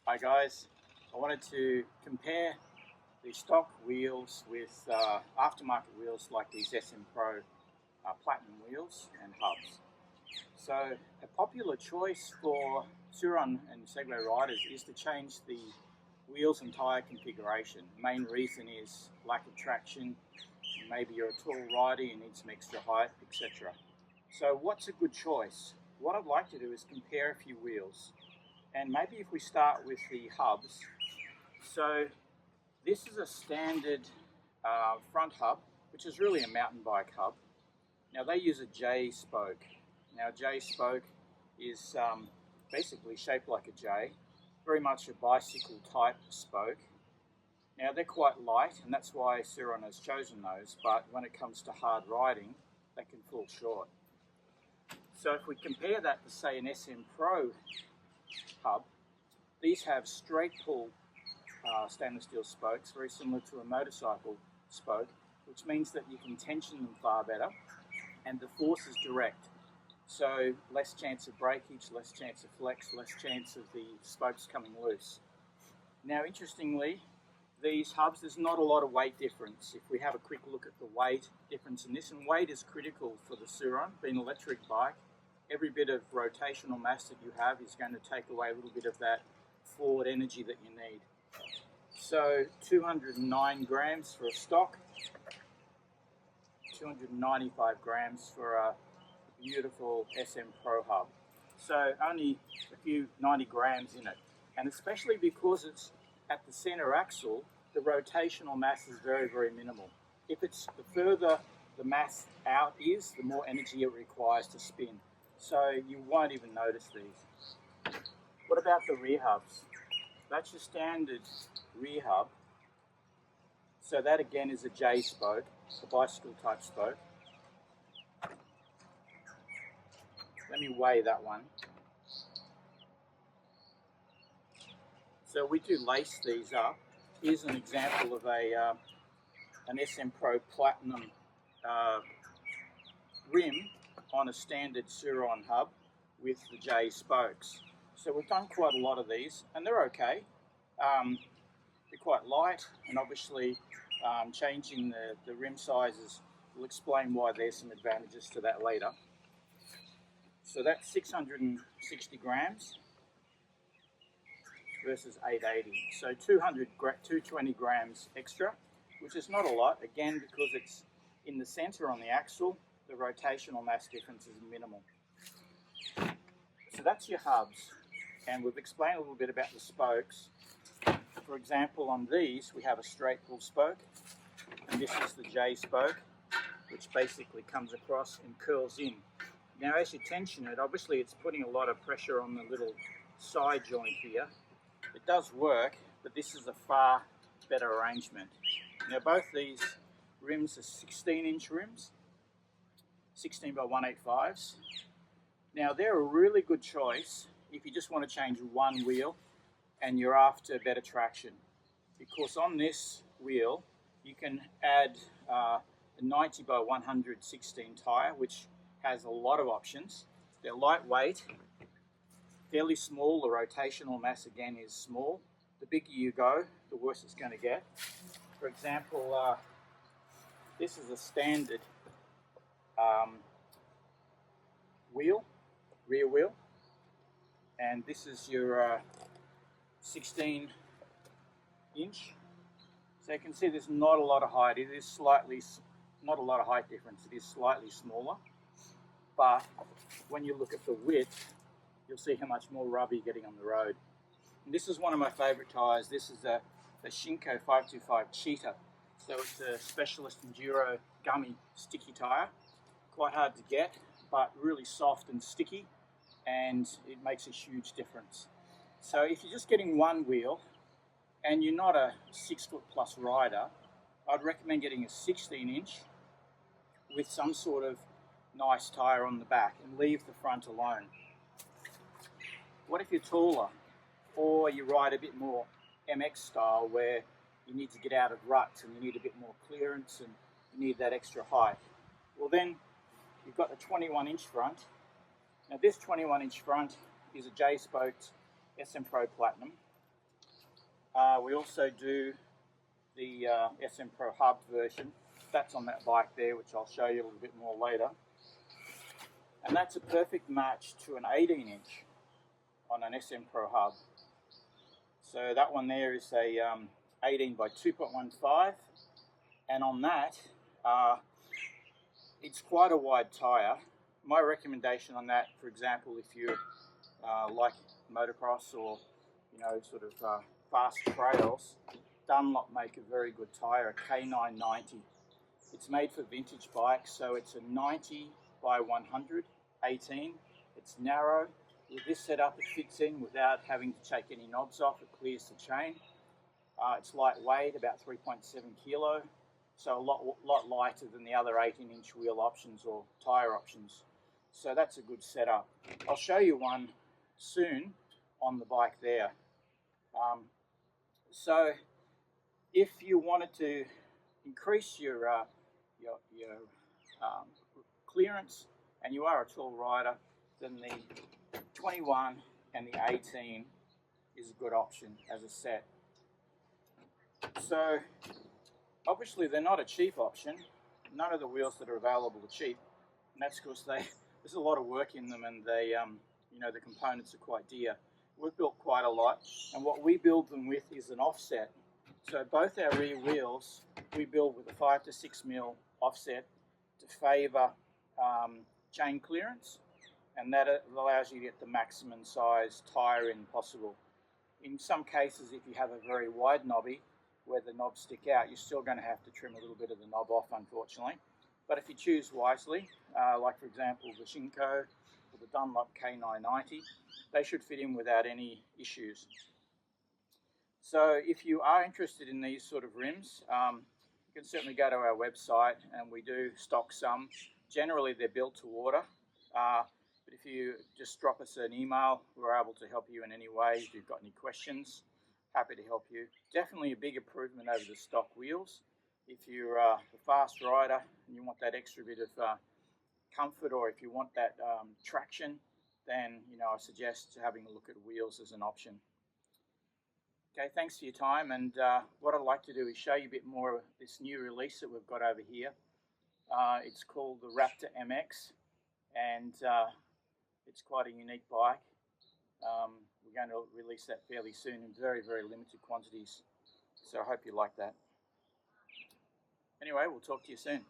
Hi guys, I wanted to compare the stock wheels with aftermarket wheels like these SMpro Platinum wheels and hubs. So a popular choice for Sur-ron and Segway riders is to change the wheels and tyre configuration. The main reason is lack of traction, maybe you're a tall rider, you need some extra height, etc. So what's a good choice? What I'd like to do is compare a few wheels. And maybe if we start with the hubs. So this is a standard front hub, which is really a mountain bike hub. Now they use a J spoke. Now J spoke is basically shaped like a J, very much a bicycle type spoke. Now they're quite light, and that's why Sur-ron has chosen those, but when it comes to hard riding, they can fall short. So if we compare that to say an SMpro hub, these have straight pull stainless steel spokes, very similar to a motorcycle spoke, which means that you can tension them far better and the force is direct. So less chance of breakage, less chance of flex, less chance of the spokes coming loose. Now interestingly, these hubs, there's not a lot of weight difference. If we have a quick look at the weight difference in this, and weight is critical for the Sur-ron, being an electric bike, every bit of rotational mass that you have is going to take away a little bit of that forward energy that you need. So 209 grams for a stock, 295 grams for a beautiful SMpro hub. So only a few 90 grams in it. And especially because it's at the center axle, the rotational mass is very, very minimal. If it's the further the mass out is, the more energy it requires to spin. So you won't even notice these. What about the rear hubs? That's your standard rear hub. So that again is a J spoke, a bicycle type spoke. Let me weigh that one. So we do lace these up. Here's an example of an SMpro Platinum rim on a standard Sur-ron hub with the J spokes. So we've done quite a lot of these, and they're okay. They're quite light, and obviously changing the rim sizes will explain why there's some advantages to that later. So that's 660 grams versus 880. So 220 grams extra, which is not a lot, again, because it's in the center on the axle, the rotational mass difference is minimal. So that's your hubs, and we've explained a little bit about the spokes. For example, on these we have a straight pull spoke, and this is the J spoke, which basically comes across and curls in. Now as you tension it, obviously it's putting a lot of pressure on the little side joint here. It does work, but this is a far better arrangement. Now both these rims are 16-inch rims, 16 by 185s. Now they're a really good choice if you just want to change one wheel and you're after better traction, because on this wheel you can add a 90 by 116 tyre, which has a lot of options. They're lightweight, fairly small, the rotational mass again is small. The bigger you go, the worse it's going to get. For example, this is a standard wheel, rear wheel, and this is your 16 inch. So you can see there's not a lot of height. It is slightly, not a lot of height difference, it is slightly smaller, but when you look at the width, you'll see how much more rubber you're getting on the road. And this is one of my favorite tires. This is a Shinko 525 Cheetah. So it's a specialist enduro gummy sticky tire. Quite hard to get, but really soft and sticky, and it makes a huge difference. So if you're just getting one wheel and you're not a 6-foot plus rider, I'd recommend getting a 16-inch with some sort of nice tire on the back and leave the front alone. What if you're taller, or you ride a bit more MX style where you need to get out of ruts and you need a bit more clearance and you need that extra height? Well then, you've got the 21-inch front. Now this 21-inch front is a J-spoked SMpro Platinum. We also do the SMpro hub version. That's on that bike there, which I'll show you a little bit more later. And that's a perfect match to an 18-inch on an SMpro hub. So that one there is a 18 by 2.15, and on that, it's quite a wide tyre. My recommendation on that, for example, if you like motocross or sort of fast trails, Dunlop make a very good tyre, a K990. It's made for vintage bikes, so it's a 90 by 100, 18. It's narrow. With this setup, it fits in without having to take any knobs off. It clears the chain. It's lightweight, about 3.7 kilo, so a lot lighter than the other 18-inch wheel options or tyre options. So that's a good setup. I'll show you one soon on the bike there. So if you wanted to increase your clearance and you are a tall rider, then the 21 and the 18 is a good option as a set. So obviously they're not a cheap option. None of the wheels that are available are cheap, and that's because there's a lot of work in them, and they the components are quite dear. We've built quite a lot, and what we build them with is an offset. So both our rear wheels we build with a 5 to 6 mil offset to favour chain clearance, and that allows you to get the maximum size tyre in possible. In some cases, if you have a very wide knobby where the knobs stick out, you're still going to have to trim a little bit of the knob off, unfortunately. But if you choose wisely, like for example the Shinko or the Dunlop K990, they should fit in without any issues. So if you are interested in these sort of rims, you can certainly go to our website, and we do stock some. Generally they're built to order, but if you just drop us an email, we're able to help you in any way. If you've got any questions, happy to help you. Definitely a big improvement over the stock wheels. If you're a fast rider and you want that extra bit of comfort, or if you want that traction, then I suggest having a look at wheels as an option. Okay, thanks for your time, and what I'd like to do is show you a bit more of this new release that we've got over here. It's called the Raptor MX, and it's quite a unique bike. We're going to release that fairly soon in very, very limited quantities, so I hope you like that. Anyway, we'll talk to you soon.